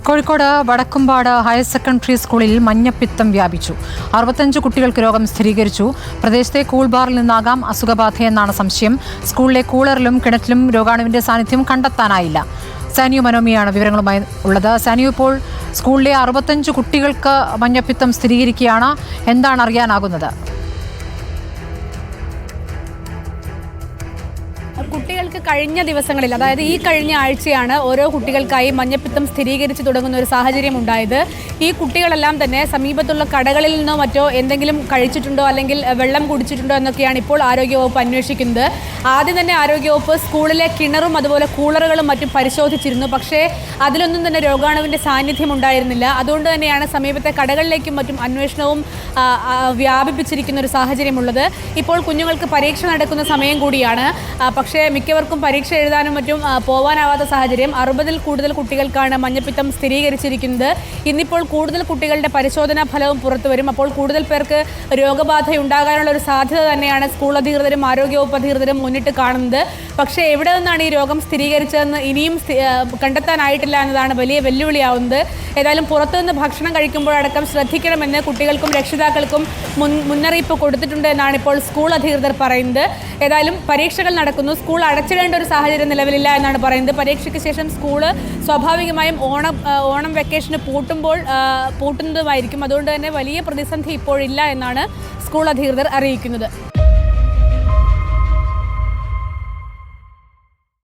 Kozhikode Vadakkumpad higher secondary സ്കൂളിൽ മഞ്ഞപ്പിത്തം വ്യാപിച്ചു. 65 കുട്ടികൾക്ക് രോഗം സ്ഥിരീകരിച്ചു. പ്രദേശത്തെ കൂൾബാറിൽ നിന്നാകാം അസുഖബാധയെന്നാണ് സംശയം. സ്കൂളിലെ കൂളറിലും കിണറ്റിലും രോഗാണുവിന്റെ സാന്നിധ്യം കണ്ടെത്താനായില്ല. സാനിയു മനോമിയാണ് വിവരങ്ങളുമായി ഉള്ളത്. സാനിയു, ഇപ്പോൾ സ്കൂളിലെ 65 കുട്ടികൾക്ക് മഞ്ഞപ്പിത്തം സ്ഥിരീകരിക്കുകയാണ്. എന്താണ് അറിയാനാകുന്നത്? കുട്ടികൾക്ക് കഴിഞ്ഞ ദിവസങ്ങളിൽ, അതായത് ഈ കഴിഞ്ഞ ആഴ്ചയാണ് ഓരോ കുട്ടികൾക്കായി മഞ്ഞപ്പിത്തം സ്ഥിരീകരിച്ചു തുടങ്ങുന്ന ഒരു സാഹചര്യം ഉണ്ടായത്. ഈ കുട്ടികളെല്ലാം തന്നെ സമീപത്തുള്ള കടകളിൽ നിന്നോ മറ്റോ എന്തെങ്കിലും കഴിച്ചിട്ടുണ്ടോ അല്ലെങ്കിൽ വെള്ളം കുടിച്ചിട്ടുണ്ടോ എന്നൊക്കെയാണ് ഇപ്പോൾ ആരോഗ്യവകുപ്പ് അന്വേഷിക്കുന്നത്. ആദ്യം തന്നെ ആരോഗ്യവകുപ്പ് സ്കൂളിലെ കിണറും അതുപോലെ കൂളറുകളും മറ്റും പരിശോധിച്ചിരുന്നു. പക്ഷേ അതിലൊന്നും തന്നെ രോഗാണുവിൻ്റെ സാന്നിധ്യം ഉണ്ടായിരുന്നില്ല. അതുകൊണ്ട് തന്നെയാണ് സമീപത്തെ കടകളിലേക്കും മറ്റും അന്വേഷണവും വ്യാപിപ്പിച്ചിരിക്കുന്ന ഒരു സാഹചര്യമുള്ളത്. ഇപ്പോൾ കുഞ്ഞുങ്ങൾക്ക് പരീക്ഷ നടക്കുന്ന സമയം കൂടിയാണ്. പക്ഷേ മിക്കവർക്കും പരീക്ഷ എഴുതാനും മറ്റും പോകാനാവാത്ത സാഹചര്യം. 60-ൽ കൂടുതൽ കുട്ടികൾക്കാണ് മഞ്ഞപ്പിത്തം സ്ഥിരീകരിച്ചിരിക്കുന്നത്. ഇന്നിപ്പോൾ കൂടുതൽ കുട്ടികളുടെ പരിശോധനാ ഫലവും പുറത്തു വരും. അപ്പോൾ കൂടുതൽ പേർക്ക് രോഗബാധ ഉണ്ടാകാനുള്ള ഒരു സാധ്യത തന്നെയാണ് സ്കൂൾ അധികൃതരും ആരോഗ്യവകുപ്പ് അധികൃതരും മുന്നിട്ട് കാണുന്നത്. പക്ഷേ എവിടെ നിന്നാണ് ഈ രോഗം സ്ഥിരീകരിച്ചതെന്ന് ഇനിയും കണ്ടെത്താനായിട്ടില്ല എന്നതാണ് വലിയ വെല്ലുവിളിയാവുന്നത്. ഏതായാലും പുറത്തുനിന്ന് ഭക്ഷണം കഴിക്കുമ്പോഴടക്കം ശ്രദ്ധിക്കണമെന്ന് കുട്ടികൾക്കും രക്ഷിതാക്കൾക്കും മുന്നറിയിപ്പ് കൊടുത്തിട്ടുണ്ട് എന്നാണ് ഇപ്പോൾ സ്കൂൾ അധികൃതർ പറയുന്നത്. ഏതായാലും പരീക്ഷകൾ നടക്കുന്നു. സ്കൂൾ അടച്ചിടേണ്ട ഒരു സാഹചര്യം നിലവിലില്ല എന്നാണ് പറയുന്നത്. പരീക്ഷയ്ക്ക് ശേഷം സ്കൂള് സ്വാഭാവികമായും ഓണം വെക്കേഷന് പൂട്ടുന്നതുമായിരിക്കും. അതുകൊണ്ട് തന്നെ വലിയ പ്രതിസന്ധി ഇപ്പോഴില്ല എന്നാണ് സ്കൂൾ അധികൃതർ അറിയിക്കുന്നത്.